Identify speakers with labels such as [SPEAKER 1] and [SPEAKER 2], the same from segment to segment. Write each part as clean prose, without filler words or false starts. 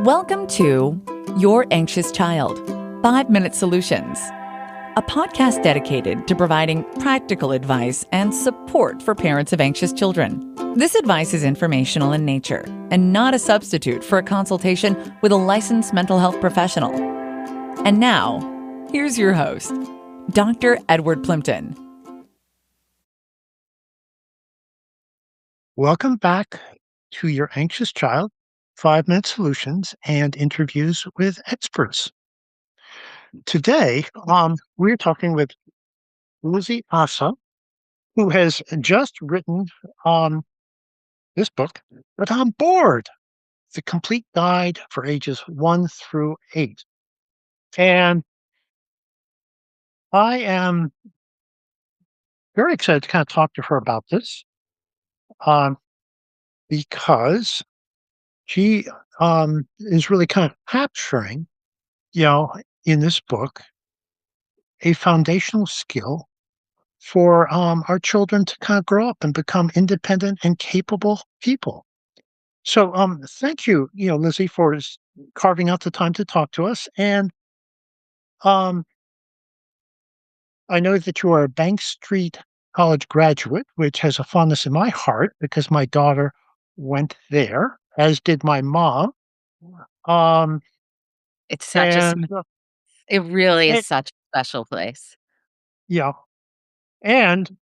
[SPEAKER 1] Welcome to Your Anxious Child, 5-Minute Solutions, a podcast dedicated to providing practical advice and support for parents of anxious children. This advice is informational in nature and not a substitute for a consultation with a licensed mental health professional. And now, here's your host, Dr. Edward Plimpton.
[SPEAKER 2] Welcome back to Your Anxious Child, 5-Minute Solutions and Interviews with Experts. Today, we're talking with Lizzie Assa, who has just written this book, But I'm Bored, the complete guide for ages 1 through 8. And I am very excited to kind of talk to her about this because she is really kind of capturing, in this book, a foundational skill for our children to kind of grow up and become independent and capable people. So thank you, Lizzie, for carving out the time to talk to us. And um, I know that you are a Bank Street College graduate, which has a fondness in my heart because my daughter went there, as did my mom. Um,
[SPEAKER 3] It's such a
[SPEAKER 2] and,
[SPEAKER 3] it really is
[SPEAKER 2] and
[SPEAKER 3] such a special place.
[SPEAKER 2] yeah, and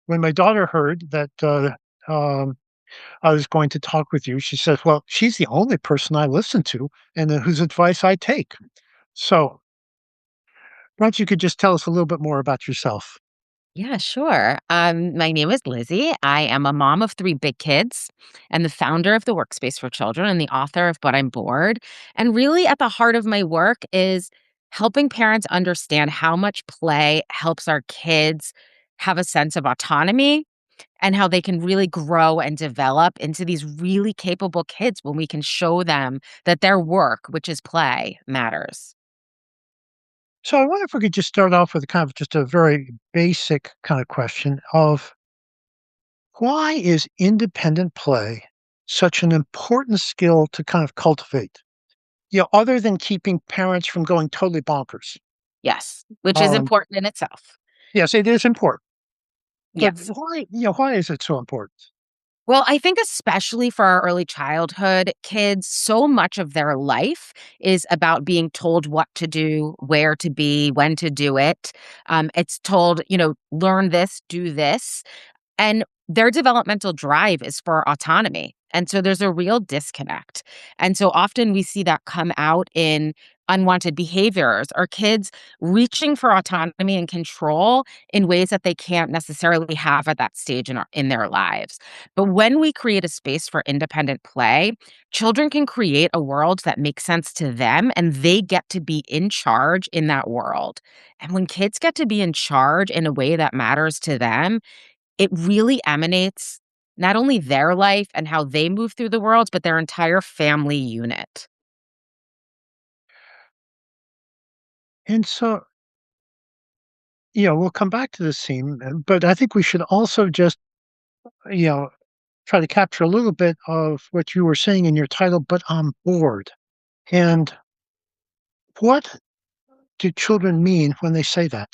[SPEAKER 2] when my daughter heard that um, I was going to talk with you, she says, "Well, she's the only person I listen to and whose advice I take." So, perhaps you could just tell us a little bit more about yourself.
[SPEAKER 3] Yeah, sure. My name is Lizzie. I am a mom of 3 big kids and the founder of the Workspace for Children and the author of But I'm Bored. And really at the heart of my work is helping parents understand how much play helps our kids have a sense of autonomy and how they can really grow and develop into these really capable kids when we can show them that their work, which is play, matters.
[SPEAKER 2] So, I wonder if we could just start off with kind of just a very basic kind of question of why is independent play such an important skill to kind of cultivate? Other than keeping parents from going totally bonkers.
[SPEAKER 3] Yes, which is
[SPEAKER 2] Um,
[SPEAKER 3] important in itself.
[SPEAKER 2] yes, it is important, but
[SPEAKER 3] Yes.
[SPEAKER 2] why is it so important?
[SPEAKER 3] Well, I think especially for our early childhood kids, so much of their life is about being told what to do, where to be, when to do it. It's told, learn this, do this. And their developmental drive is for autonomy. And so there's a real disconnect. And so often we see that come out in unwanted behaviors or kids reaching for autonomy and control in ways that they can't necessarily have at that stage in their lives. But when we create a space for independent play, children can create a world that makes sense to them and they get to be in charge in that world. And when kids get to be in charge in a way that matters to them, it really emanates not only their life and how they move through the world, but their entire family unit.
[SPEAKER 2] And so, we'll come back to this theme, but I think we should also just, you know, try to capture a little bit of what you were saying in your title, but I'm bored. And what do children mean when they say that?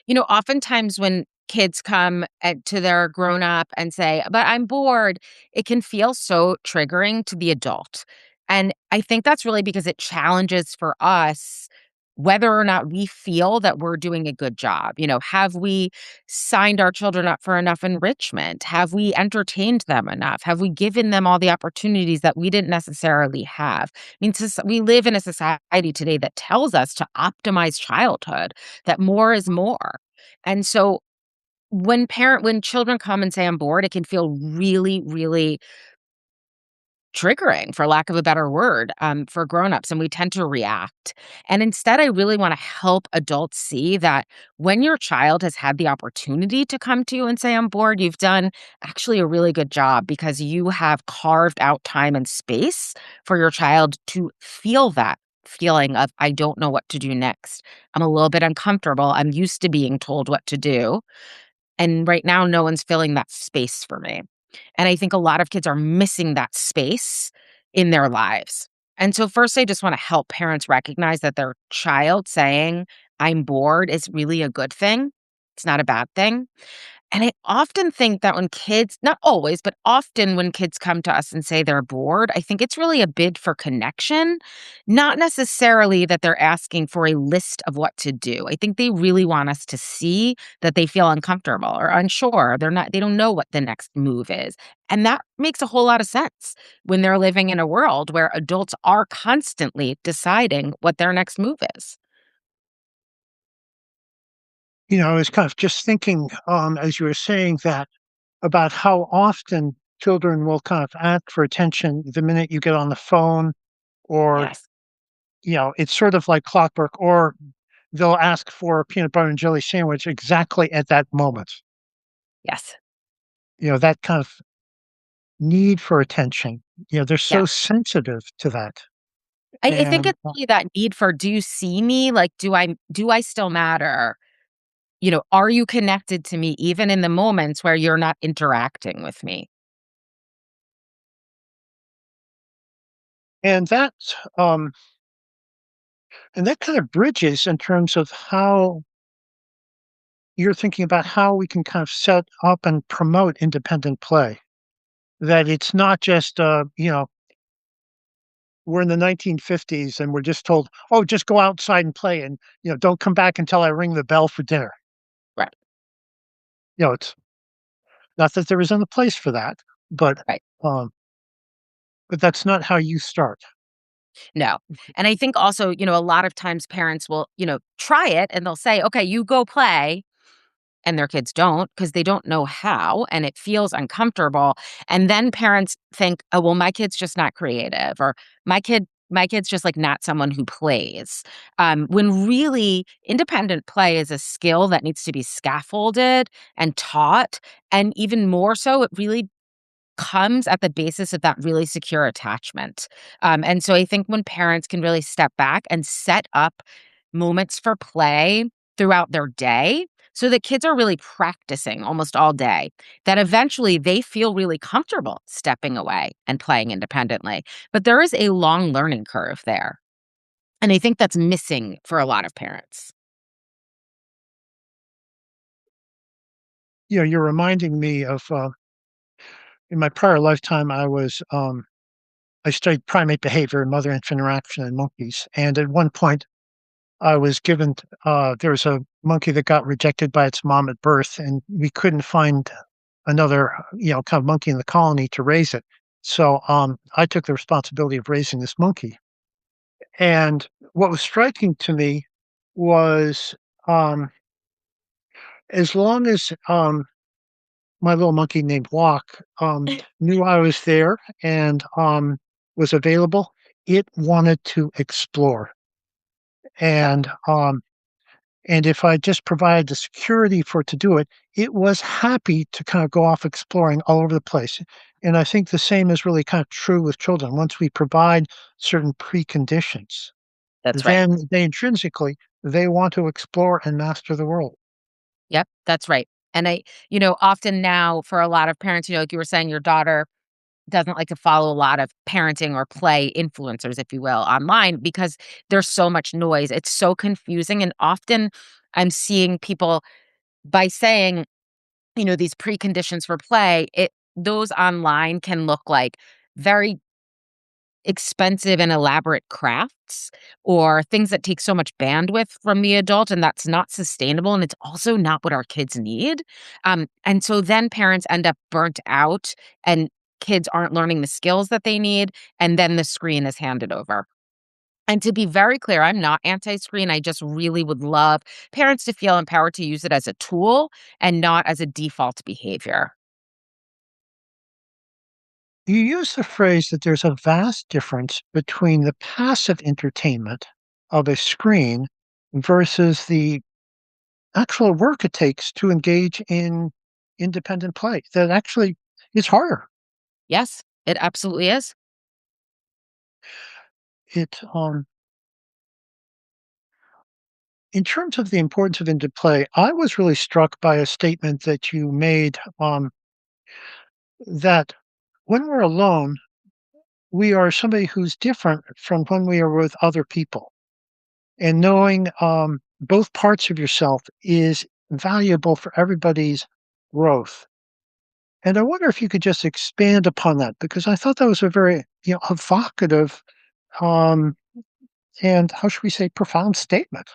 [SPEAKER 3] Oftentimes when kids come to their grown up and say, but I'm bored, it can feel so triggering to the adult. And I think that's really because it challenges for us whether or not we feel that we're doing a good job. Have we signed our children up for enough enrichment? Have we entertained them enough? Have we given them all the opportunities that we didn't necessarily have? I mean, we live in a society today that tells us to optimize childhood, that more is more. And so when children come and say I'm bored, it can feel really, really triggering, for lack of a better word, for grown-ups, and we tend to react. And instead, I really wanna help adults see that when your child has had the opportunity to come to you and say, "I'm bored," you've done actually a really good job because you have carved out time and space for your child to feel that feeling of, "I don't know what to do next. I'm a little bit uncomfortable. I'm used to being told what to do, and right now, no one's filling that space for me." And I think a lot of kids are missing that space in their lives. And so, first, I just want to help parents recognize that their child saying, I'm bored, is really a good thing. It's not a bad thing. And I often think that when kids, not always, but often when kids come to us and say they're bored, I think it's really a bid for connection, not necessarily that they're asking for a list of what to do. I think they really want us to see that they feel uncomfortable or unsure. They don't know what the next move is. And that makes a whole lot of sense when they're living in a world where adults are constantly deciding what their next move is.
[SPEAKER 2] I was kind of just thinking, as you were saying that, about how often children will kind of ask for attention the minute you get on the phone, or,
[SPEAKER 3] Yes.
[SPEAKER 2] it's sort of like clockwork, or they'll ask for a peanut butter and jelly sandwich exactly at that moment.
[SPEAKER 3] Yes.
[SPEAKER 2] That kind of need for attention. They're
[SPEAKER 3] Yeah.
[SPEAKER 2] so sensitive to that.
[SPEAKER 3] I think
[SPEAKER 2] And
[SPEAKER 3] it's really that need for, "Do you see me? Like, do I still matter? Are you connected to me even in the moments where you're not interacting with me?"
[SPEAKER 2] and that um and that kind of bridges in terms of how you're thinking about how we can kind of set up and promote independent play. That it's not just we're in the 1950s and we're just told, "Oh, just go outside and play, and don't come back until I ring the bell for dinner."
[SPEAKER 3] Right,
[SPEAKER 2] It's not that there isn't a place for that, but
[SPEAKER 3] right.
[SPEAKER 2] um, but that's not how you start.
[SPEAKER 3] No, and I think also, a lot of times parents will, try it and they'll say, "Okay, you go play," and their kids don't because they don't know how, and it feels uncomfortable, and then parents think, "Oh, well, my kid's just not creative," or my kid's just, like, not someone who plays," when really independent play is a skill that needs to be scaffolded and taught, and even more so, it really comes at the basis of that really secure attachment. And so I think when parents can really step back and set up moments for play throughout their day, so that kids are really practicing almost all day, that eventually they feel really comfortable stepping away and playing independently. But there is a long learning curve there. And I think that's missing for a lot of parents.
[SPEAKER 2] You're reminding me of in my prior lifetime, I studied primate behavior and mother-infant interaction in monkeys, and at one point, I was given there was a monkey that got rejected by its mom at birth, and we couldn't find another, kind of monkey in the colony to raise it. So, I took the responsibility of raising this monkey, and what was striking to me was, um, as long as, my little monkey named Walk, knew I was there and, was available, it wanted to explore, and, and if I just provided the security for it to do it, it was happy to kind of go off exploring all over the place. And I think the same is really kind of true with children. Once we provide certain preconditions,
[SPEAKER 3] That's right.
[SPEAKER 2] then they want to explore and master the world.
[SPEAKER 3] Yep, that's right. And often now for a lot of parents, like you were saying, your daughter doesn't like to follow a lot of parenting or play influencers, if you will, online because there's so much noise. It's so confusing. And often I'm seeing people by saying, these preconditions for play, those online can look like very expensive and elaborate crafts or things that take so much bandwidth from the adult and that's not sustainable and it's also not what our kids need. And so then parents end up burnt out and kids aren't learning the skills that they need and then the screen is handed over. And to be very clear, I'm not anti-screen. I just really would love parents to feel empowered to use it as a tool and not as a default behavior.
[SPEAKER 2] You use the phrase that there's a vast difference between the passive entertainment of a screen versus the actual work it takes to engage in independent play. That actually is harder.
[SPEAKER 3] Yes, it absolutely is.
[SPEAKER 2] It In terms of the importance of independent play, I was really struck by a statement that you made, that when we're alone, we are somebody who's different from when we are with other people. And knowing both parts of yourself is valuable for everybody's growth. And I wonder if you could just expand upon that because I thought that was a very, evocative um, and how should we say, profound statement.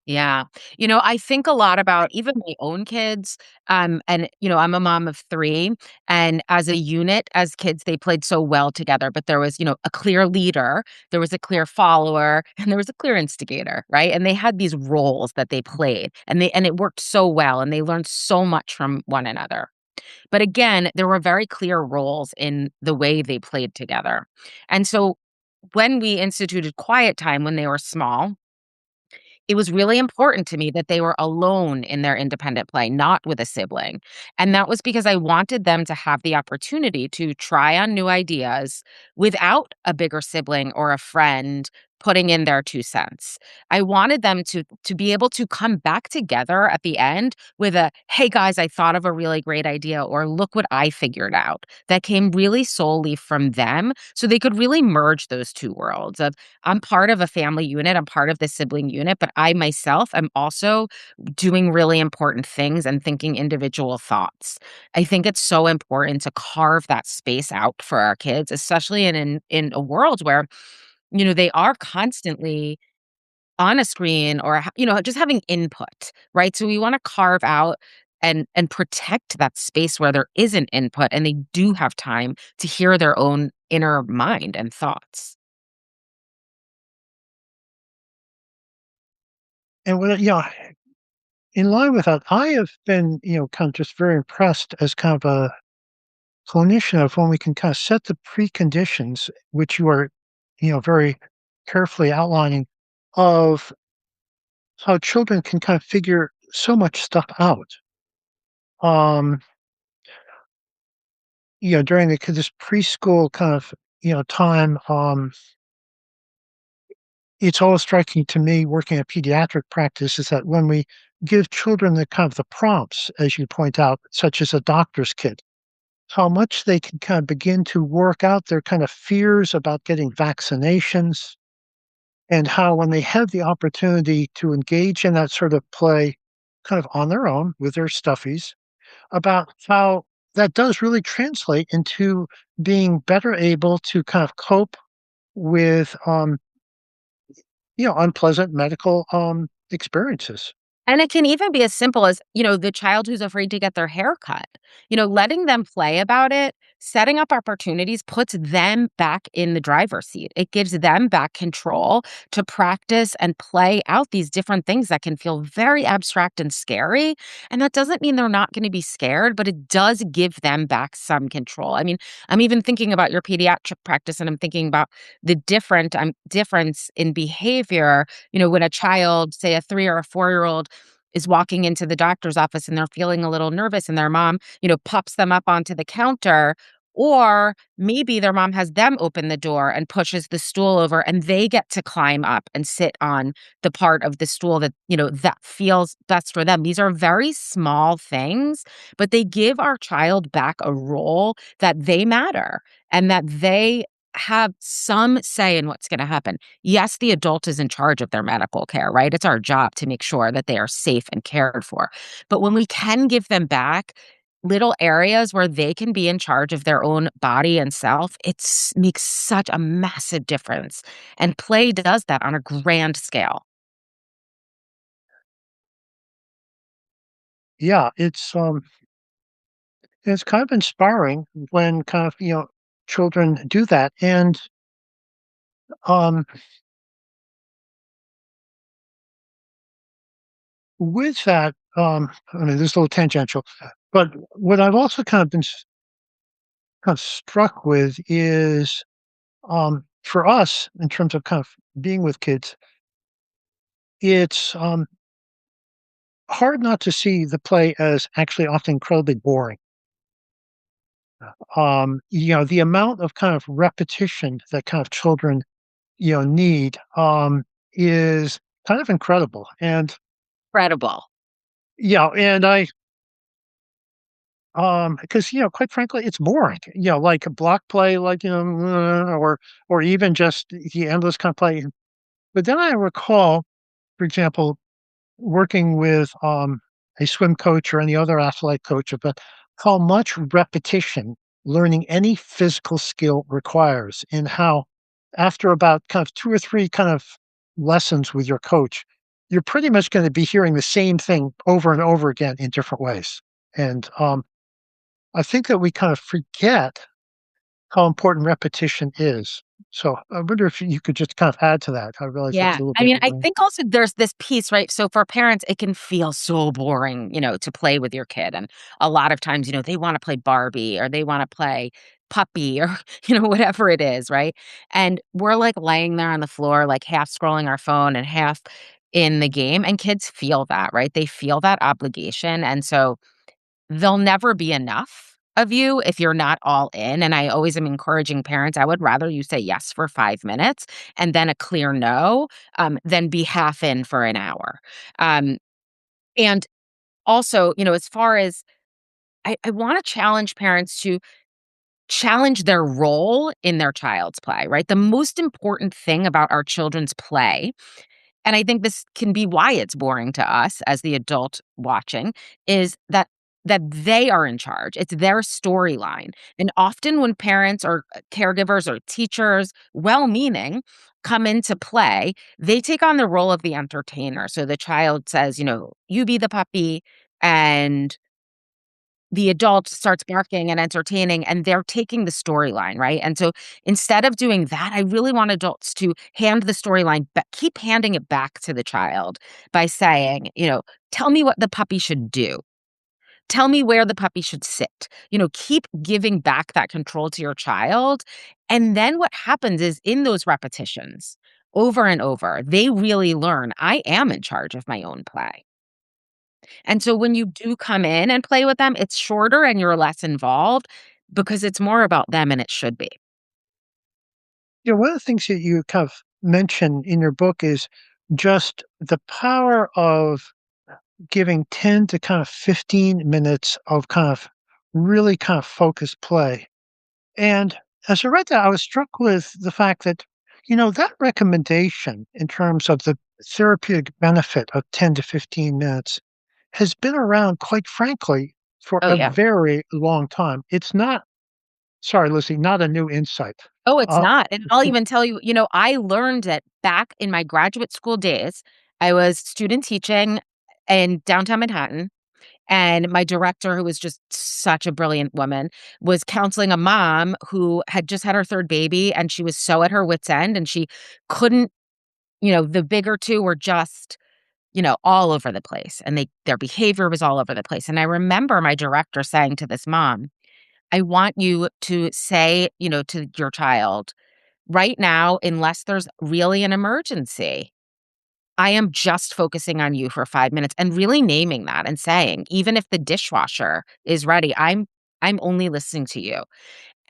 [SPEAKER 3] Yeah. I think a lot about even my own kids. I'm a mom of 3, and as a unit, as kids, they played so well together, but there was, a clear leader, there was a clear follower, and there was a clear instigator, right? And they had these roles that they played, and it worked so well, and they learned so much from one another. But again, there were very clear roles in the way they played together. And so when we instituted quiet time when they were small, it was really important to me that they were alone in their independent play, not with a sibling. And that was because I wanted them to have the opportunity to try on new ideas without a bigger sibling or a friend putting in their 2 cents. I wanted them to be able to come back together at the end with a, "Hey guys, I thought of a really great idea," or "Look what I figured out." That came really solely from them so they could really merge those 2 worlds of I'm part of a family unit, I'm part of the sibling unit, but I myself am also doing really important things and thinking individual thoughts. I think it's so important to carve that space out for our kids, especially in a world where, they are constantly on a screen or just having input, right? So we want to carve out and protect that space where there isn't input and they do have time to hear their own inner mind and thoughts.
[SPEAKER 2] And in line with that, I have been, kind of just very impressed as kind of a clinician of when we can kind of set the preconditions, which you are, very carefully outlining of how children can kind of figure so much stuff out. Um, during this preschool kind of, time, it's always striking to me working at pediatric practice is that when we give children the kind of the prompts, as you point out, such as a doctor's kit, how much they can kind of begin to work out their kind of fears about getting vaccinations and how when they have the opportunity to engage in that sort of play kind of on their own with their stuffies about how that does really translate into being better able to kind of cope with unpleasant medical experiences.
[SPEAKER 3] And it can even be as simple as, the child who's afraid to get their hair cut. Letting them play about it, setting up opportunities puts them back in the driver's seat. It gives them back control to practice and play out these different things that can feel very abstract and scary. And that doesn't mean they're not going to be scared, but it does give them back some control. I mean, I'm even thinking about your pediatric practice and I'm thinking about the difference in behavior, when a child, say a 3 or a 4-year-old is walking into the doctor's office and they're feeling a little nervous and their mom, pops them up onto the counter. Or maybe their mom has them open the door and pushes the stool over and they get to climb up and sit on the part of the stool that, that feels best for them. These are very small things, but they give our child back a role that they matter and that they have some say in what's going to happen. Yes, the adult is in charge of their medical care, right? It's our job to make sure that they are safe and cared for. But when we can give them back little areas where they can be in charge of their own body and self, it makes such a massive difference. And play does that on a grand scale.
[SPEAKER 2] Yeah, it's kind of inspiring when kind of children do that, and um, with that, I mean, this is a little tangential, but what I've also kind of been kind of struck with is for us in terms of kind of being with kids, it's hard not to see the play as actually often incredibly boring. The amount of kind of repetition that kind of children, need is kind of incredible. And
[SPEAKER 3] Incredible.
[SPEAKER 2] yeah, and Because, quite frankly, it's boring, like a block play, like, or even just the endless kind of play. But then I recall, for example, working with, a swim coach or any other athletic coach about how much repetition learning any physical skill requires, and how after about kind of 2 or 3 kind of lessons with your coach, you're pretty much gonna be hearing the same thing over and over again in different ways. And, I think that we kind of forget how important repetition is. So, I wonder if you could just kind of add to that. I realize that's
[SPEAKER 3] Yeah.
[SPEAKER 2] a little
[SPEAKER 3] I
[SPEAKER 2] bit
[SPEAKER 3] mean,
[SPEAKER 2] of
[SPEAKER 3] I
[SPEAKER 2] a
[SPEAKER 3] think also there's this piece, right? So for parents, it can feel so boring, to play with your kid. And a lot of times, they want to play Barbie or they want to play puppy or, whatever it is, right? And we're like laying there on the floor, like half scrolling our phone and half in the game. And kids feel that, right? They feel that obligation. And so there'll never be enough of you if you're not all in, and I always am encouraging parents, I would rather you say yes for 5 minutes and then a clear no, than be half in for an hour. Um, and also, as far as I wanna challenge parents to challenge their role in their child's play, right? The most important thing about our children's play, and I think this can be why it's boring to us as the adult watching, is that they are in charge. It's their storyline. And often when parents or caregivers or teachers, well-meaning, come into play, they take on the role of the entertainer. So the child says, "You be the puppy," and the adult starts barking and entertaining, and they're taking the storyline, right? And so instead of doing that, I really want adults to hand the storyline keep handing it back to the child by saying, "Tell me what the puppy should do. Tell me where the puppy should sit." Keep giving back that control to your child. And then what happens is in those repetitions, over and over, they really learn, I am in charge of my own play. And so when you do come in and play with them, it's shorter and you're less involved because it's more about them, and it should be.
[SPEAKER 2] One of the things that you kind of mention in your book is just the power of giving 10 to kind of 15 minutes of kind of really kind of focused play. And as I read that, I was struck with the fact that, that recommendation in terms of the therapeutic benefit of 10 to 15 minutes has been around, quite frankly, for
[SPEAKER 3] Oh,
[SPEAKER 2] a
[SPEAKER 3] yeah.
[SPEAKER 2] very long time. It's not, sorry, Lucy, not a new insight.
[SPEAKER 3] Oh, it's
[SPEAKER 2] Uh,
[SPEAKER 3] not, and I'll even tell you, I learned it back in my graduate school days. I was student teaching in downtown Manhattan, and my director, who was just such a brilliant woman, was counseling a mom who had just had her 3rd baby, and she was so at her wit's end, and she couldn't the bigger 2 were just, all over the place, and their behavior was all over the place, and I remember my director saying to this mom, "I want you to say, to your child, right now, unless there's really an emergency, I am just focusing on you for 5 minutes," and really naming that and saying, "Even if the dishwasher is ready, I'm only listening to you."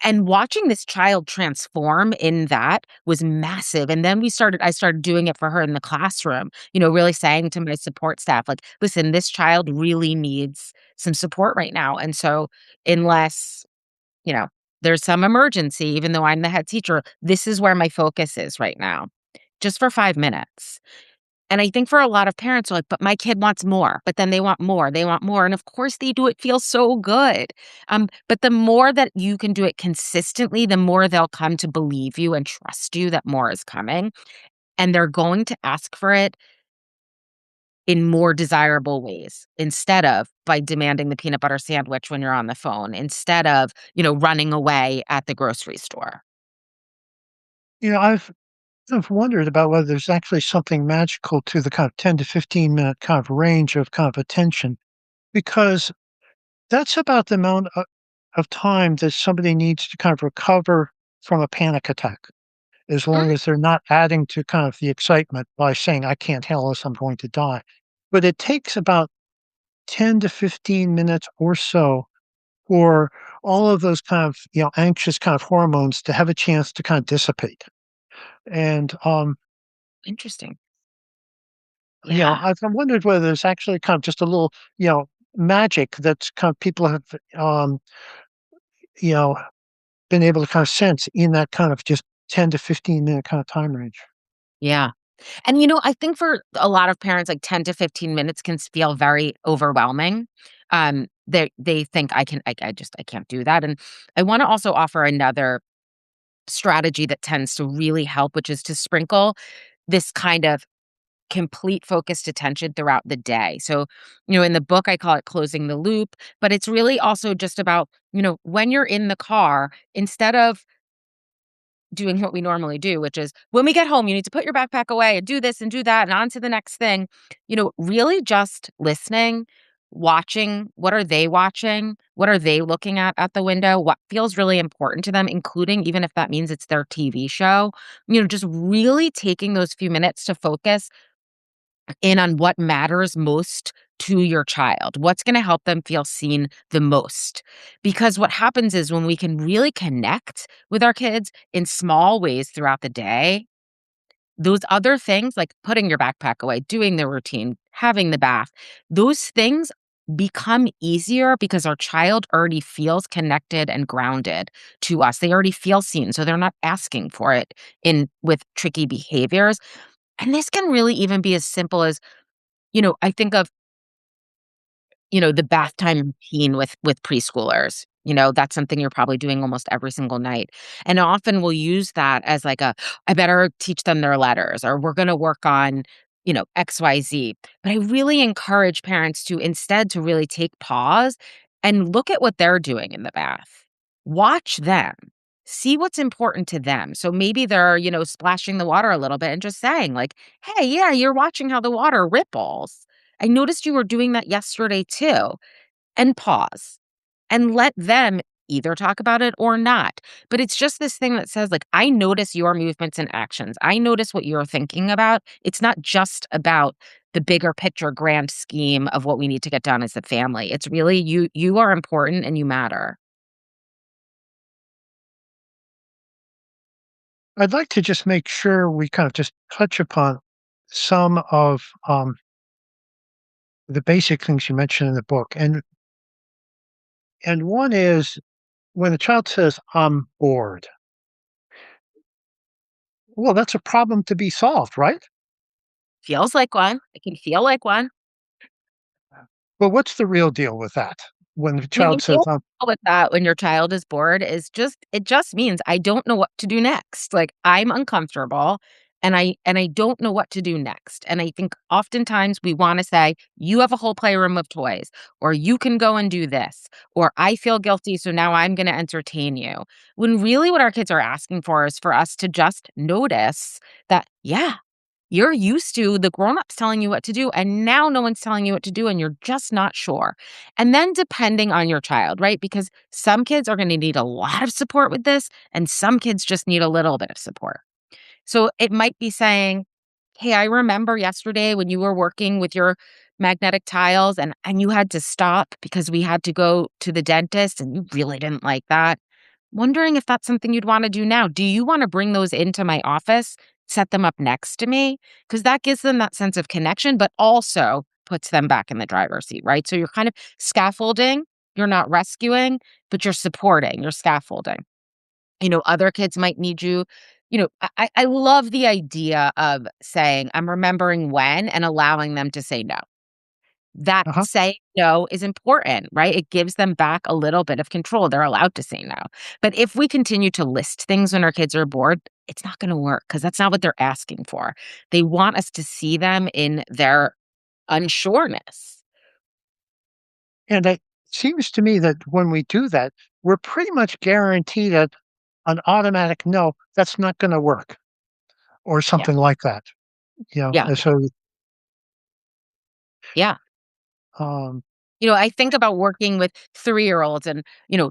[SPEAKER 3] And watching this child transform in that was massive, and then I started doing it for her in the classroom, really saying to my support staff, like, "Listen, this child really needs some support right now, and so unless, you know, there's some emergency, even though I'm the head teacher, this is where my focus is right now, just for 5 minutes." And I think for a lot of parents are like, "But my kid wants more," but then they want more, and of course they do, it feels so good. But the more that you can do it consistently, the more they'll come to believe you and trust you that more is coming, and they're going to ask for it in more desirable ways instead of by demanding the peanut butter sandwich when you're on the phone, instead of, running away at the grocery store.
[SPEAKER 2] I've wondered about whether there's actually something magical to the kind of 10 to 15-minute kind of range of kind of attention, because that's about the amount of time that somebody needs to kind of recover from a panic attack, as long as they're not adding to kind of the excitement by saying, "I can't handle this, I'm going to die." But it takes about 10 to 15 minutes or so for all of those kind of, anxious kind of hormones to have a chance to kind of dissipate. And,
[SPEAKER 3] Interesting. Yeah.
[SPEAKER 2] I've wondered whether there's actually kind of just a little, magic that's kind of people have, you know, been able to kind of sense in that kind of just 10 to 15-minute kind of time range.
[SPEAKER 3] Yeah. And, I think for a lot of parents, like 10 to 15 minutes can feel very overwhelming. They think I can't do that. And I want to also offer another strategy that tends to really help, which is to sprinkle this kind of complete focused attention throughout the day. So, in the book, I call it closing the loop, but it's really also just about, when you're in the car, instead of doing what we normally do, which is when we get home, you need to put your backpack away and do this and do that and on to the next thing. Really just listening, watching. What are they watching? What are they looking at the window? What feels really important to them, including even if that means it's their TV show? Just really taking those few minutes to focus in on what matters most to your child. What's going to help them feel seen the most? Because what happens is when we can really connect with our kids in small ways throughout the day, those other things like putting your backpack away, doing the routine, having the bath, those things become easier because our child already feels connected and grounded to us. They already feel seen, so they're not asking for it in with tricky behaviors. And this can really even be as simple as, I think of, the bath time routine with preschoolers. That's something you're probably doing almost every single night. And often we'll use that as like I better teach them their letters or we're gonna work on, XYZ. But I really encourage parents to instead to really take pause and look at what they're doing in the bath. Watch them. See what's important to them. So maybe they're, splashing the water a little bit and just saying, like, hey, yeah, you're watching how the water ripples. I noticed you were doing that yesterday too. And pause and let them either talk about it or not. But it's just this thing that says, like, I notice your movements and actions. I notice what you're thinking about. It's not just about the bigger picture, grand scheme of what we need to get done as a family. It's really you are important and you matter.
[SPEAKER 2] I'd like to just make sure we kind of just touch upon some of the basic things you mentioned in the book. And one is when a child says, I'm bored, well, that's a problem to be solved, right?
[SPEAKER 3] Feels like one. It can feel like one.
[SPEAKER 2] But what's the real deal with that? When the
[SPEAKER 3] I mean,
[SPEAKER 2] child
[SPEAKER 3] the
[SPEAKER 2] says,
[SPEAKER 3] deal with that when your child is bored is it just means I don't know what to do next. Like, I'm uncomfortable and I don't know what to do next. And I think oftentimes we wanna say, "You have a whole playroom of toys," or "You can go and do this," or "I feel guilty, so now I'm gonna entertain you." When really what our kids are asking for is for us to just notice that, yeah, you're used to the grown-ups telling you what to do, and now no one's telling you what to do, and you're just not sure. And then depending on your child, right? Because some kids are gonna need a lot of support with this, and some kids just need a little bit of support. So it might be saying, "Hey, I remember yesterday when you were working with your magnetic tiles and you had to stop because we had to go to the dentist and you really didn't like that. Wondering if that's something you'd wanna do now. Do you wanna bring those into my office, set them up next to me? Because that gives them that sense of connection, but also puts them back in the driver's seat, right? So you're kind of scaffolding, you're not rescuing, but you're supporting, you're scaffolding. Other kids might need you. I love the idea of saying, "I'm remembering when," and allowing them to say no. That
[SPEAKER 2] uh-huh.
[SPEAKER 3] saying no is important, right? It gives them back a little bit of control. They're allowed to say no. But if we continue to list things when our kids are bored, it's not going to work because that's not what they're asking for. They want us to see them in their unsureness.
[SPEAKER 2] And it seems to me that when we do that, we're pretty much guaranteed an automatic no, that's not going to work or
[SPEAKER 3] Yeah.
[SPEAKER 2] something like that.
[SPEAKER 3] Yeah.
[SPEAKER 2] And so,
[SPEAKER 3] Yeah.
[SPEAKER 2] um,
[SPEAKER 3] I think about working with 3-year-olds and,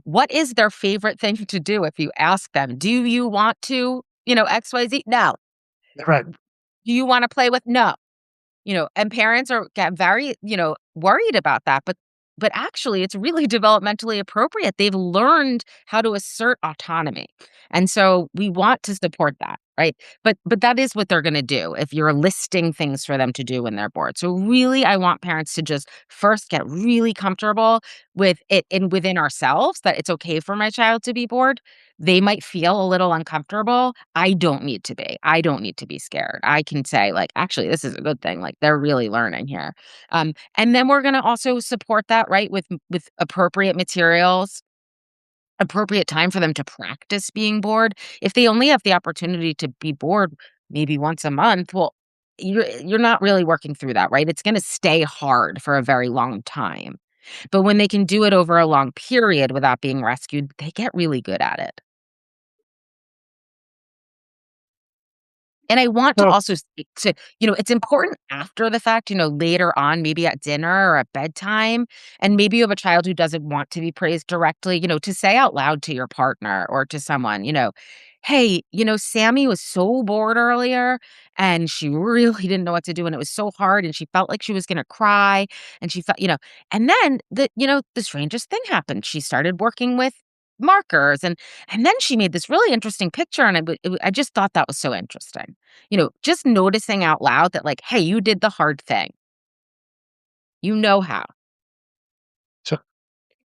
[SPEAKER 3] what is their favorite thing to do if you ask them, do you want to, XYZ? No.
[SPEAKER 2] right.
[SPEAKER 3] Do you want to play with? No. And parents get very, worried about that, but actually it's really developmentally appropriate. They've learned how to assert autonomy. And so we want to support that. right? But that is what they're gonna do if you're listing things for them to do when they're bored. So really, I want parents to just first get really comfortable with it and within ourselves that it's okay for my child to be bored. They might feel a little uncomfortable. I don't need to be. I don't need to be scared. I can say, like, actually, this is a good thing. Like, they're really learning here. And then we're gonna also support that, right, with appropriate materials, appropriate time for them to practice being bored. If they only have the opportunity to be bored maybe once a month, well, you're not really working through that, right? It's gonna stay hard for a very long time. But when they can do it over a long period without being rescued, they get really good at it. And I want to
[SPEAKER 2] So,
[SPEAKER 3] also speak to, it's important after the fact, later on, maybe at dinner or at bedtime, and maybe you have a child who doesn't want to be praised directly, to say out loud to your partner or to someone, hey, Sammy was so bored earlier and she really didn't know what to do. And it was so hard. And she felt like she was going to cry. And she felt, and then the strangest thing happened. She started working with markers and then she made this really interesting picture and I just thought that was so interesting. Just noticing out loud that like, "Hey, you did the hard thing. You know how."
[SPEAKER 2] so,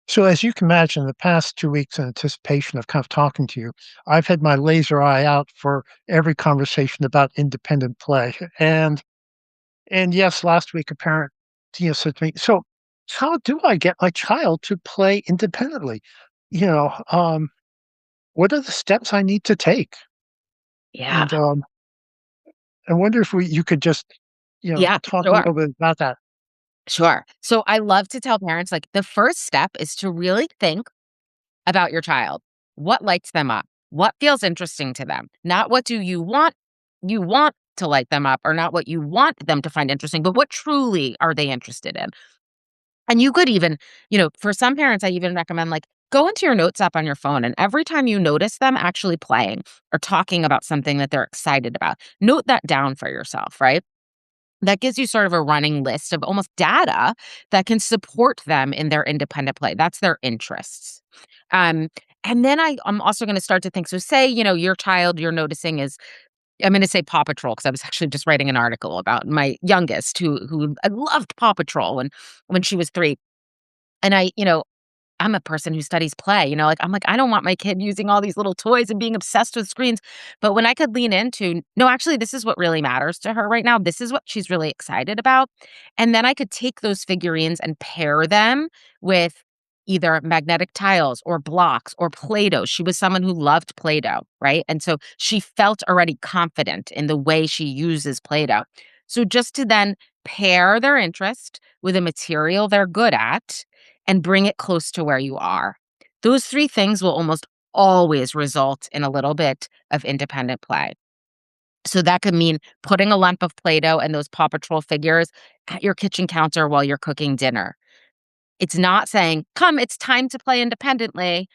[SPEAKER 2] so as you can imagine, the past 2 weeks in anticipation of kind of talking to you, I've had my laser eye out for every conversation about independent play. And yes, last week a parent, said to me, "So, how do I get my child to play independently? You know, what are the steps I need to take?"
[SPEAKER 3] Yeah.
[SPEAKER 2] And I wonder if you could just,
[SPEAKER 3] Yeah,
[SPEAKER 2] talk a
[SPEAKER 3] sure.
[SPEAKER 2] little bit about that.
[SPEAKER 3] Sure. So I love to tell parents, like, the first step is to really think about your child. What lights them up? What feels interesting to them? Not what do you want to light them up or not what you want them to find interesting, but what truly are they interested in? And you could even, for some parents, I even recommend like go into your notes app on your phone and every time you notice them actually playing or talking about something that they're excited about, note that down for yourself, right? That gives you sort of a running list of almost data that can support them in their independent play. That's their interests. Um, and then I'm also going to start to think so, say, your child you're noticing is, I'm going to say Paw Patrol because I was actually just writing an article about my youngest who loved Paw Patrol when she was 3. And I'm a person who studies play, like, I'm like, I don't want my kid using all these little toys and being obsessed with screens. But when I could lean into, no, actually, this is what really matters to her right now. This is what she's really excited about. And then I could take those figurines and pair them with either magnetic tiles or blocks or Play-Doh. She was someone who loved Play-Doh, right? And so she felt already confident in the way she uses Play-Doh. So just to then pair their interest with a material they're good at and bring it close to where you are. Those 3 things will almost always result in a little bit of independent play. So that could mean putting a lump of Play-Doh and those Paw Patrol figures at your kitchen counter while you're cooking dinner. It's not saying, "Come, it's time to play independently."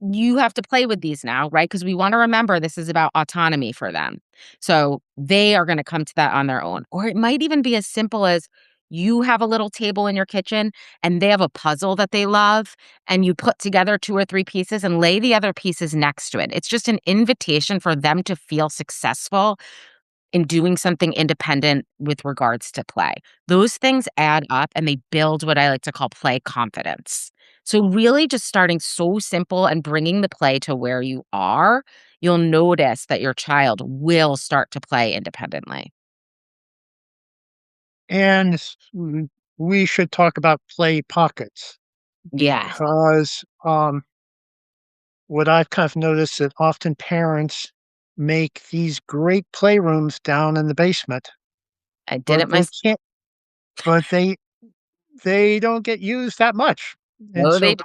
[SPEAKER 3] You have to play with these now, right? Because we wanna remember this is about autonomy for them. So, they are gonna come to that on their own. Or it might even be as simple as you have a little table in your kitchen, and they have a puzzle that they love, and you put together 2 or 3 pieces and lay the other pieces next to it. It's just an invitation for them to feel successful in doing something independent with regards to play. Those things add up and they build what I like to call play confidence. So, really, just starting so simple and bringing the play to where you are, you'll notice that your child will start to play independently.
[SPEAKER 2] And we should talk about play pockets
[SPEAKER 3] Yes,
[SPEAKER 2] because what I've kind of noticed that often parents make these great playrooms down in the basement,
[SPEAKER 3] I did
[SPEAKER 2] but
[SPEAKER 3] it myself.
[SPEAKER 2] but they don't get used that much. And
[SPEAKER 3] No, they
[SPEAKER 2] so
[SPEAKER 3] d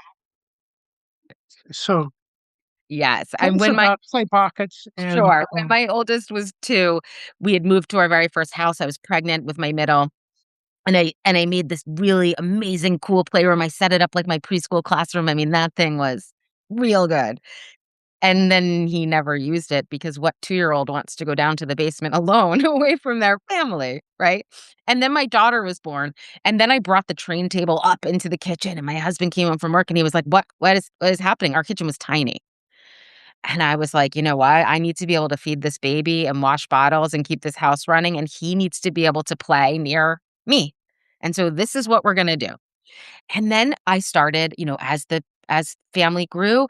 [SPEAKER 2] so
[SPEAKER 3] yes,
[SPEAKER 2] tell
[SPEAKER 3] and
[SPEAKER 2] us
[SPEAKER 3] when my
[SPEAKER 2] about play pockets and
[SPEAKER 3] sure, when my oldest was 2, we had moved to our very first house. I was pregnant with my middle. And I made this really amazing, cool playroom. I set it up like my preschool classroom. I mean, that thing was real good. And then he never used it because what 2-year-old wants to go down to the basement alone away from their family, right? And then my daughter was born, and then I brought the train table up into the kitchen, and my husband came home from work, and he was like, "What is happening?" Our kitchen was tiny. And I was like, "You know what? I need to be able to feed this baby and wash bottles and keep this house running, and he needs to be able to play near me. And so this is what we're gonna do." And then I started, as family grew,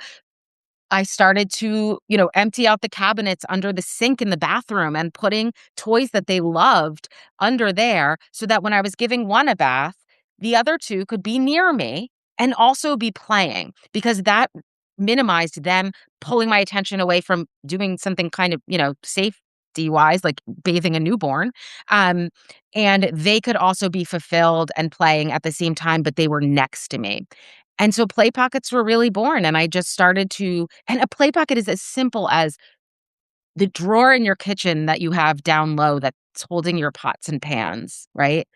[SPEAKER 3] I started to, empty out the cabinets under the sink in the bathroom and putting toys that they loved under there so that when I was giving one a bath, the other two could be near me and also be playing because that minimized them pulling my attention away from doing something kind of, safety wise, like bathing a newborn. Um, and they could also be fulfilled and playing at the same time, but they were next to me. And so play pockets were really born, and I just started to and a play pocket is as simple as the drawer in your kitchen that you have down low that's holding your pots and pans, right?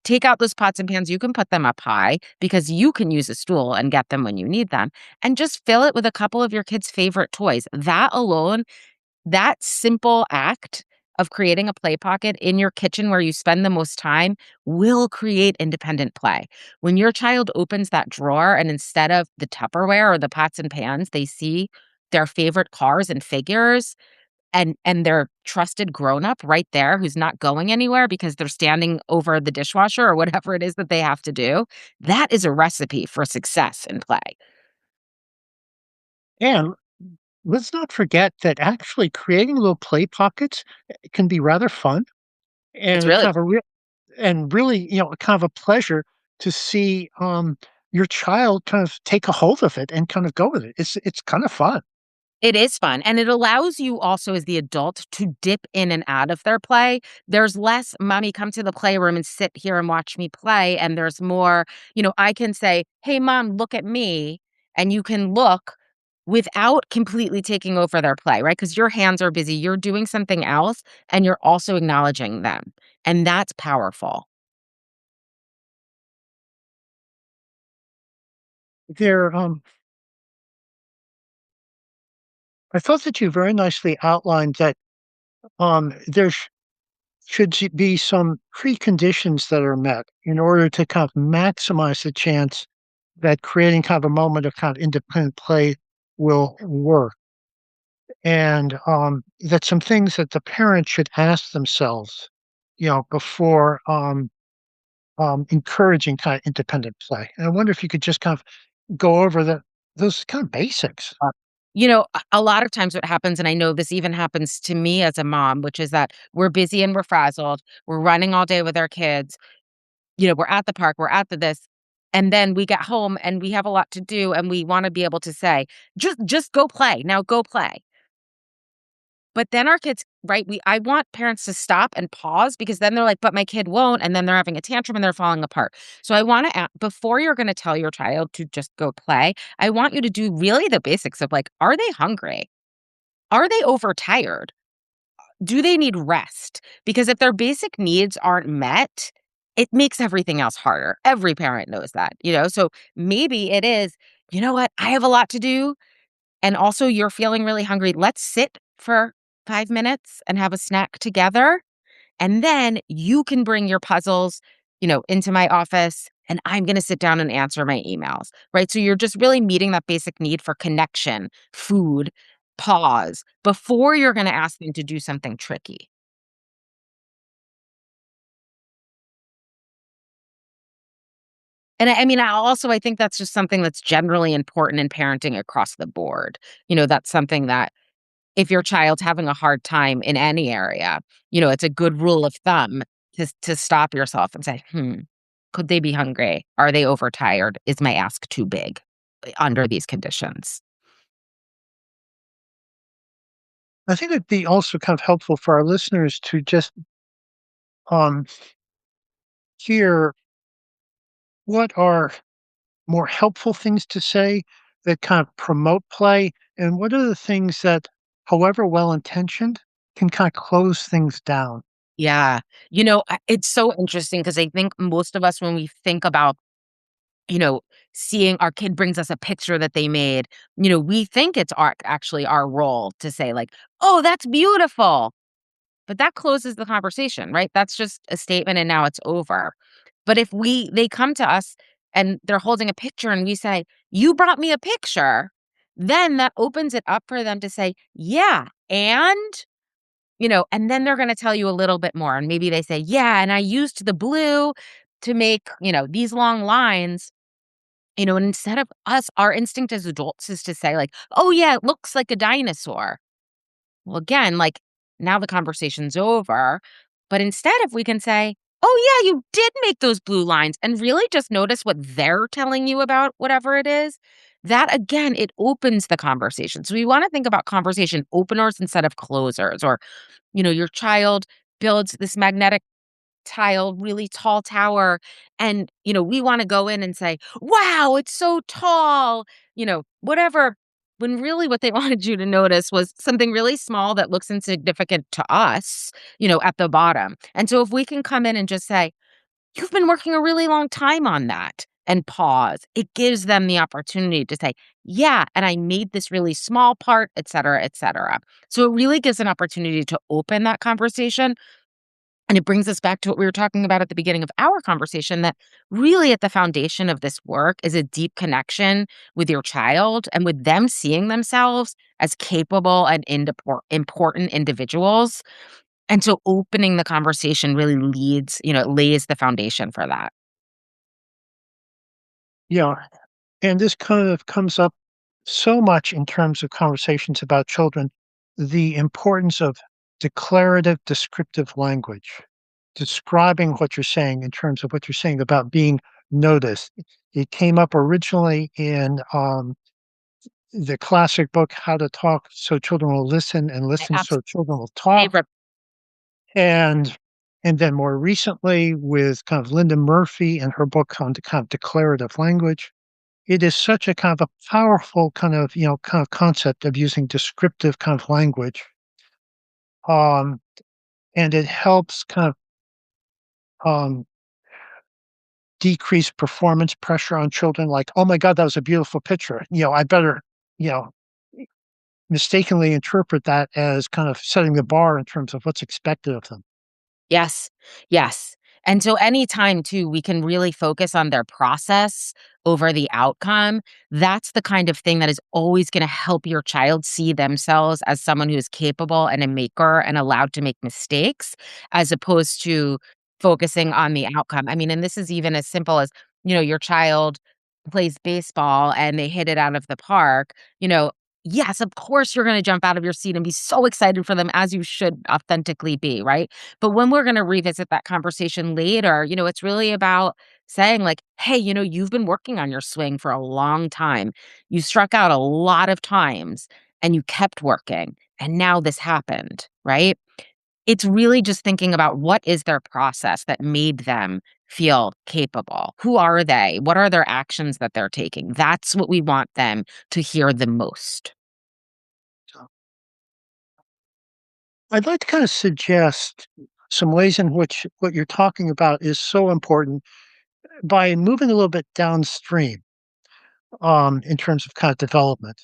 [SPEAKER 3] Take out those pots and pans, you can put them up high because you can use a stool and get them when you need them, and just fill it with a couple of your kids' favorite toys. That alone, that simple act of creating a play pocket in your kitchen where you spend the most time will create independent play. When your child opens that drawer and instead of the Tupperware or the pots and pans, they see their favorite cars and figures and their trusted grown-up right there who's not going anywhere because they're standing over the dishwasher or whatever it is that they have to do, that is a recipe for success in play.
[SPEAKER 2] And let's not forget that actually creating little play pockets can be rather fun
[SPEAKER 3] It's
[SPEAKER 2] and a
[SPEAKER 3] really
[SPEAKER 2] kind of a real and really, kind of a pleasure to see, your child kind of take a hold of it and kind of go with it. It's kind of fun.
[SPEAKER 3] It is fun, and it allows you also as the adult to dip in and out of their play. There's less, "Mommy, come to the playroom and sit here and watch me play," and there's more, I can say, "Hey, mom, look at me," and you can look without completely taking over their play, right? Because your hands are busy, you're doing something else, and you're also acknowledging them, and that's powerful.
[SPEAKER 2] There, I thought that you very nicely outlined that, there be some preconditions that are met in order to kind of maximize the chance that creating kind of a moment of kind of independent play will work. And that some things that the parents should ask themselves, before encouraging kind of independent play. And I wonder if you could just kind of go over those kind of basics.
[SPEAKER 3] A lot of times what happens, and I know this even happens to me as a mom, which is that we're busy and we're frazzled, we're running all day with our kids, we're at the park, we're at the this, and then we get home and we have a lot to do and we wanna be able to say, "Just go play. Now go play." But then our kids right, I want parents to stop and pause because then they're like, "But my kid won't," and then they're having a tantrum and they're falling apart. So I wanna before you're gonna tell your child to just go play, I want you to do really the basics of, like, are they hungry? Are they overtired? Do they need rest? Because if their basic needs aren't met, it makes everything else harder. Every parent knows that. So maybe it is, you know what? I have a lot to do. And also, you're feeling really hungry. Let's sit for 5 minutes and have a snack together. And then you can bring your puzzles, into my office and I'm going to sit down and answer my emails, right? So you're just really meeting that basic need for connection, food, pause before you're going to ask them to do something tricky. And I think that's just something that's generally important in parenting across the board. That's something that if your child's having a hard time in any area, it's a good rule of thumb to stop yourself and say, could they be hungry? Are they overtired? Is my ask too big under these conditions?
[SPEAKER 2] I think it'd be also kind of helpful for our listeners to just um, hear what are more helpful things to say that kind of promote play, and what are the things that, however well intentioned, can kind of close things down.
[SPEAKER 3] Yeah. It's so interesting because I think most of us, when we think about, you know, seeing our kid brings us a picture that they made, we think it's actually our role to say, like, oh, that's beautiful. But that closes the conversation, right? That's just a statement and now it's over. But if they come to us and they're holding a picture and we say, "You brought me a picture." then that opens it up for them to say, "Yeah, and then they're gonna tell you a little bit more, and maybe they say, "Yeah, and I used the blue to make, these long lines." And instead of us, our instinct as adults is to say, like, "Oh, yeah, it looks like a dinosaur." Well, again, like, now the conversation's over, but instead if we can say, "Oh, yeah, you did make those blue lines," and really just notice what they're telling you about whatever it is, that again, it opens the conversation. So we wanna think about conversation openers instead of closers, or, your child builds this magnetic tile, really tall tower. And, we want to go in and say, wow, it's so tall, whatever. When really what they wanted you to notice was something really small that looks insignificant to us, at the bottom. And so if we can come in and just say, you've been working a really long time on that, and pause, it gives them the opportunity to say, yeah, and I made this really small part, et cetera, et cetera. So it really gives an opportunity to open that conversation, and it brings us back to what we were talking about at the beginning of our conversation, that really at the foundation of this work is a deep connection with your child and with them seeing themselves as capable and important individuals. And so opening the conversation really it lays the foundation for that.
[SPEAKER 2] Yeah, and this kind of comes up so much in terms of conversations about children, the importance of declarative, descriptive language, describing what you're saying in terms of what you're saying about being noticed. It came up originally in the classic book, How to Talk So Children Will Listen and
[SPEAKER 3] My
[SPEAKER 2] Listen
[SPEAKER 3] absolute
[SPEAKER 2] So Children Will Talk.
[SPEAKER 3] favorite.
[SPEAKER 2] And and then more recently with kind of Linda Murphy and her book on the kind of declarative language. It is such a kind of a powerful kind of concept of using descriptive kind of language. Um, and it helps kind of um, decrease performance pressure on children like, oh my God, that was a beautiful picture. I better, you know, mistakenly interpret that as kind of setting the bar in terms of what's expected of them.
[SPEAKER 3] Yes. Yes. And so anytime too we can really focus on their process over the outcome, that's the kind of thing that is always going to help your child see themselves as someone who is capable and a maker and allowed to make mistakes, as opposed to focusing on the outcome. I mean, and this is even as simple as, your child plays baseball and they hit it out of the park, yes, of course you're going to jump out of your seat and be so excited for them, as you should authentically be, right? But when we're gonna revisit that conversation later, it's really about saying like, "Hey, you've been working on your swing for a long time. You struck out a lot of times and you kept working, and now this happened," right? It's really just thinking about what is their process that made them feel capable? Who are they? What are their actions that they're taking? That's what we want them to hear the most.
[SPEAKER 2] So I'd like to kind of suggest some ways in which what you're talking about is so important by moving a little bit downstream in terms of kind of development.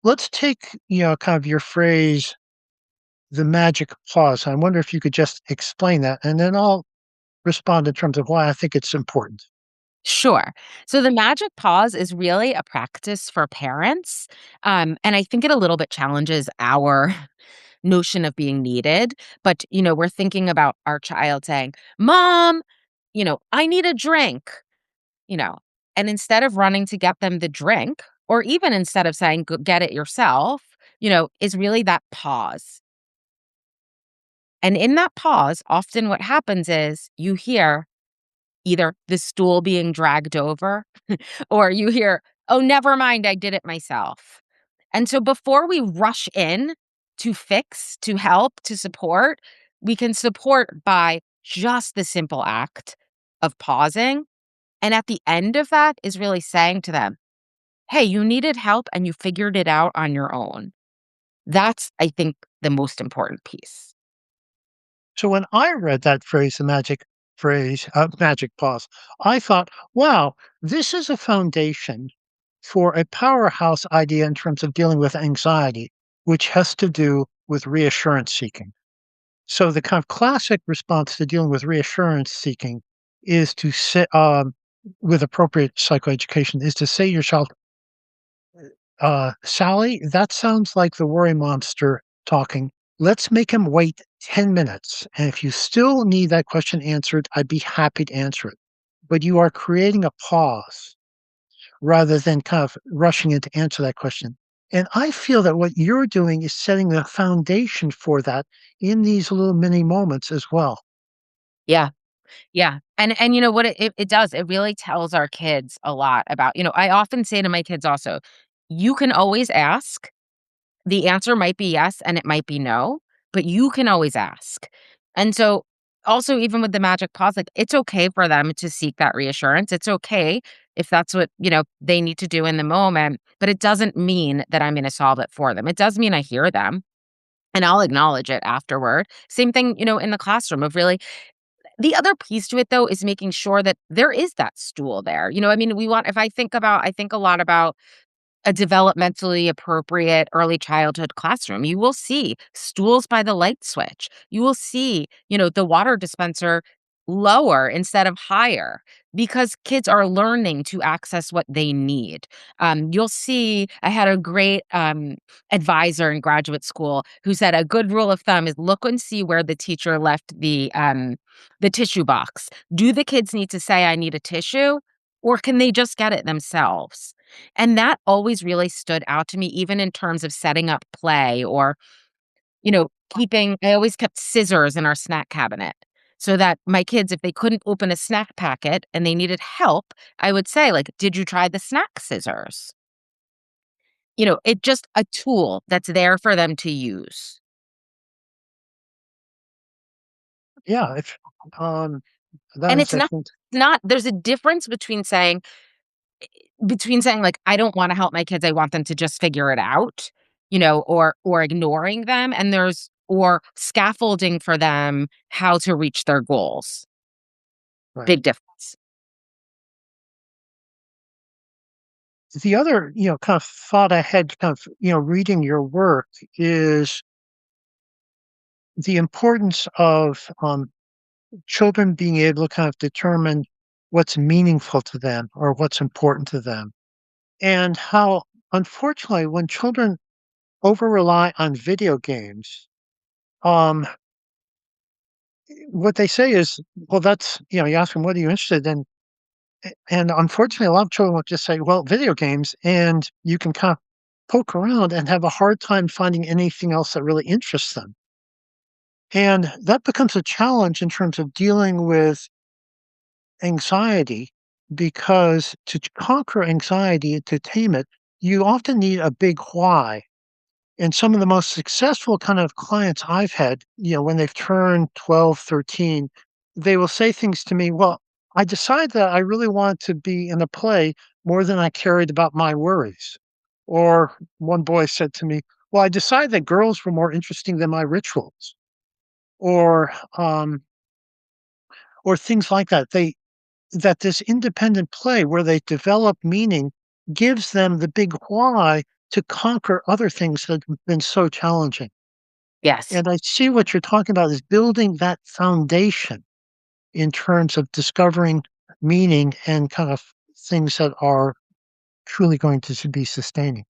[SPEAKER 2] Let's take, kind of your phrase, the magic pause. I wonder if you could just explain that, and then I'll respond in terms of why I think it's important.
[SPEAKER 3] Sure. So the magic pause is really a practice for parents. And I think it a little bit challenges our notion of being needed. But, we're thinking about our child saying, Mom, I need a drink, you know, and instead of running to get them the drink, or even instead of saying, go get it yourself, is really that pause. And in that pause, often what happens is you hear either the stool being dragged over, or you hear, "Oh, never mind, I did it myself." And so before we rush in to fix, to help, to support, we can support by just the simple act of pausing. And at the end of that is really saying to them, "Hey, you needed help and you figured it out on your own." That's, I think, the most important piece.
[SPEAKER 2] So when I read that phrase, the magic phrase, magic pause, I thought, wow, this is a foundation for a powerhouse idea in terms of dealing with anxiety, which has to do with reassurance seeking. So the kind of classic response to dealing with reassurance seeking is to sit with appropriate psychoeducation is to say to your child, Sally, that sounds like the worry monster talking. Let's make him wait 10 minutes. And if you still need that question answered, I'd be happy to answer it. But you are creating a pause rather than kind of rushing in to answer that question. And I feel that what you're doing is setting the foundation for that in these little mini moments as well.
[SPEAKER 3] Yeah. Yeah, and you know what it does? It really tells our kids a lot about I often say to my kids also, "You can always ask. The answer might be yes, and it might be no, but you can always ask." And so, also, even with the magic pause, like, it's okay for them to seek that reassurance. It's okay if that's what, they need to do in the moment, but it doesn't mean that I'm gonna solve it for them. It does mean I hear them, and I'll acknowledge it afterward. Same thing, in the classroom of really the other piece to it, though, is making sure that there is that stool there. I mean, we want if I think a lot about a developmentally appropriate early childhood classroom. You will see stools by the light switch. You will see, the water dispenser lower instead of higher because kids are learning to access what they need. You'll see, I had a great advisor in graduate school who said a good rule of thumb is look and see where the teacher left the tissue box. Do the kids need to say, I need a tissue? Or can they just get it themselves? And that always really stood out to me, even in terms of setting up play or, keeping I always kept scissors in our snack cabinet so that my kids, if they couldn't open a snack packet and they needed help, I would say, like, did you try the snack scissors? It just a tool that's there for them to use.
[SPEAKER 2] Yeah, if um, that
[SPEAKER 3] And
[SPEAKER 2] is,
[SPEAKER 3] it's
[SPEAKER 2] I
[SPEAKER 3] not
[SPEAKER 2] think,
[SPEAKER 3] not there's a difference between saying, like, "I don't wanna help my kids, I want them to just figure it out," or ignoring them, and there's or scaffolding for them how to reach their goals.
[SPEAKER 2] right.
[SPEAKER 3] Big difference.
[SPEAKER 2] The other, kind of thought I had kind of, reading your work is the importance of children being able to kind of determine what's meaningful to them or what's important to them. And how, unfortunately, when children over rely on video games, um, what they say is, well, that's, you ask them, what are you interested in? And unfortunately, a lot of children will just say, well, video games. And you can kind of poke around and have a hard time finding anything else that really interests them. And that becomes a challenge in terms of dealing with anxiety because to conquer anxiety and to tame it, you often need a big why. And some of the most successful kind of clients I've had, when they've turned 12, 13, they will say things to me, well, I decided that I really want to be in a play more than I cared about my worries. Or one boy said to me, well, I decided that girls were more interesting than my rituals. Or or things like that. That this independent play where they develop meaning gives them the big why to conquer other things that have been so challenging.
[SPEAKER 3] Yes.
[SPEAKER 2] And I see what you're talking about is building that foundation in terms of discovering meaning and kind of things that are truly going to be sustaining.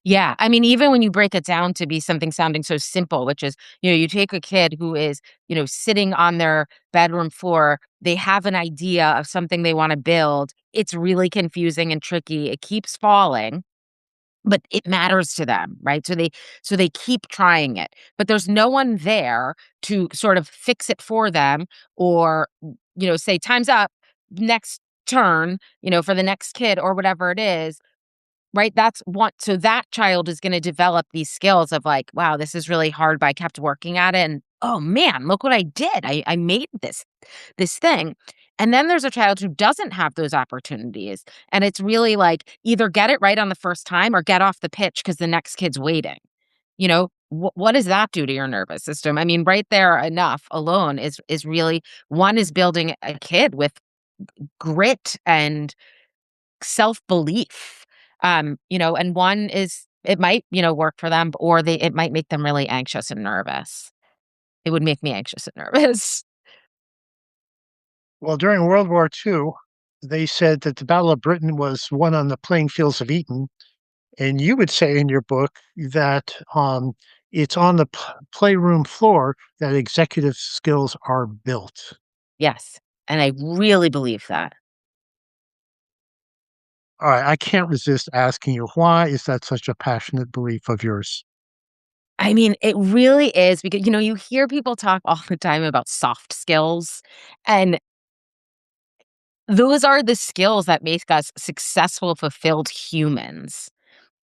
[SPEAKER 3] Yeah, I mean, even when you break it down to be something sounding so simple, which is, you take a kid who is, sitting on their bedroom floor, they have an idea of something they wanna build, it's really confusing and tricky, it keeps falling, but it matters to them, right? So they keep trying it, but there's no one there to sort of fix it for them or, say, "Time's up, next turn," for the next kid or whatever it is, right? That's one so that child is gonna develop these skills of like, "Wow, this is really hard, but I kept working at it, and, oh, man, look what I did. I made this thing." And then there's a child who doesn't have those opportunities, and it's really like, either get it right on the first time or get off the pitch because the next kid's waiting. What does that do to your nervous system? I mean, right there enough alone is really one is building a kid with grit and self-belief. And one is it might, work for them, or it might make them really anxious and nervous. It would make me anxious and nervous.
[SPEAKER 2] Well, during World War II, they said that the Battle of Britain was won on the playing fields of Eton. And you would say in your book that it's on the playroom floor that executive skills are built.
[SPEAKER 3] Yes, and I really believe that.
[SPEAKER 2] All right, I can't resist asking you, why is that such a passionate belief of yours?
[SPEAKER 3] I mean, it really is because, you hear people talk all the time about soft skills, and those are the skills that make us successful, fulfilled humans.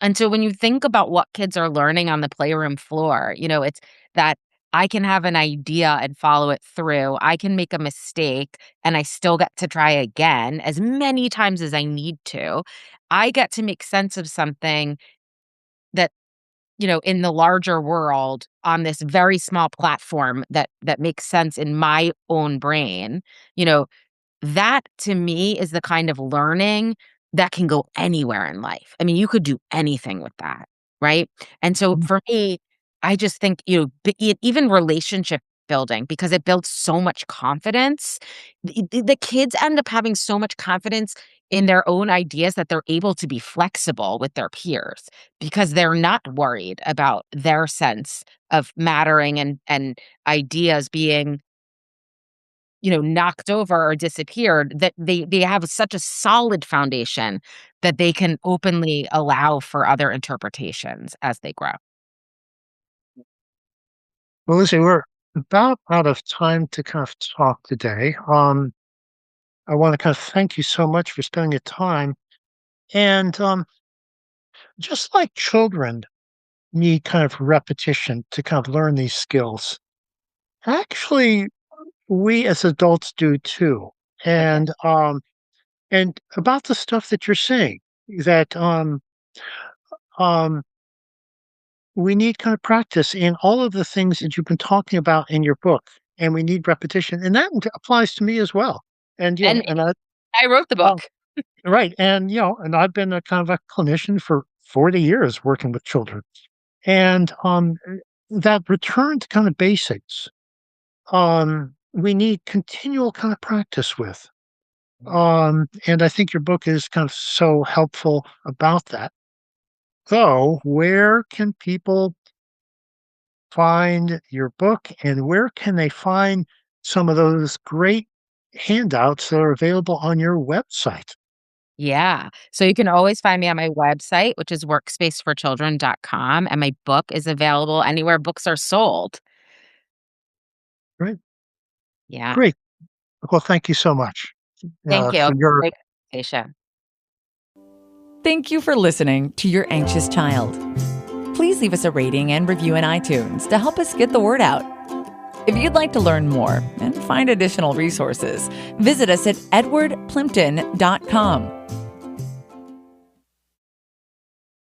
[SPEAKER 3] And so when you think about what kids are learning on the playroom floor, it's that I can have an idea and follow it through. I can make a mistake and I still get to try again as many times as I need to. I get to make sense of something that, in the larger world on this very small platform that makes sense in my own brain. You know, that to me is the kind of learning that can go anywhere in life. I mean, you could do anything with that, right? And so
[SPEAKER 2] Mm.
[SPEAKER 3] for me, I just think, even relationship building, because it builds so much confidence. The kids end up having so much confidence in their own ideas that they're able to be flexible with their peers because they're not worried about their sense of mattering and ideas being knocked over or disappeared, that they have such a solid foundation that they can openly allow for other interpretations as they grow.
[SPEAKER 2] Well, listen, we're about out of time to kind of talk today. I want to kind of thank you so much for spending the time. And just like children need kind of repetition to kind of learn these skills, actually, we as adults do too.
[SPEAKER 3] Okay.
[SPEAKER 2] And about the stuff that you're saying, that um, we need kind of practice in all of the things that you've been talking about in your book, and we need repetition, and that applies to me as well. And
[SPEAKER 3] And
[SPEAKER 2] and I
[SPEAKER 3] I wrote the
[SPEAKER 2] uh,
[SPEAKER 3] book.
[SPEAKER 2] right, and and I've been a kind of a clinician for 40 years working with children, and that return to kind of basics, we need continual kind of practice with. And I think your book is kind of so helpful about that. So, where can people find your book, and where can they find some of those great handouts that are available on your website?
[SPEAKER 3] Yeah. So you can always find me on my website, which is workspaceforchildren.com, and my book is available anywhere books are sold.
[SPEAKER 2] Great,
[SPEAKER 3] Yeah.
[SPEAKER 2] great. Well, thank you so much
[SPEAKER 3] Thank you.
[SPEAKER 2] for your.
[SPEAKER 3] Great conversation.
[SPEAKER 1] Thank you for listening to Your Anxious Child. Please leave us a rating and review in iTunes to help us get the word out. If you'd like to learn more and find additional resources, visit us at edwardplimpton.com.